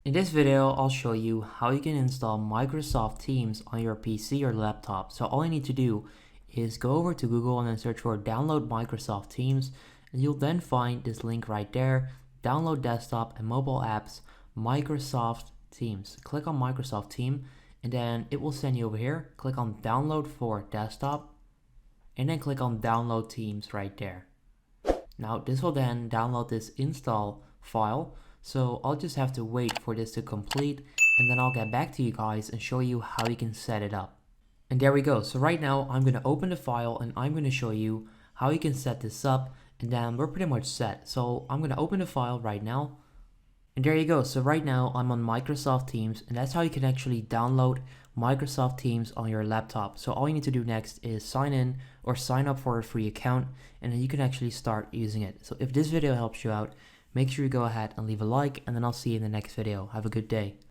In this video, I'll show you how you can install Microsoft Teams on your PC or laptop. So all you need to do is go over to Google and then search for download Microsoft Teams, and you'll then find this link right there, download desktop and mobile apps, Microsoft Teams. Click on Microsoft Team and then it will send you over here. Click on download for desktop and then click on download Teams right there. Now this will then download this install file, so I'll just have to wait for this to complete and then I'll get back to you guys and show you how you can set it up. And there we go. So right now I'm going to open the file and I'm going to show you how you can set this up, and then we're pretty much set. So I'm going to open the file right now. And there you go. So right now I'm on Microsoft Teams, and that's how you can actually download Microsoft Teams on your laptop. So all you need to do next is sign in or sign up for a free account, and then you can actually start using it. So if this video helps you out, make sure you go ahead and leave a like, and then I'll see you in the next video. Have a good day.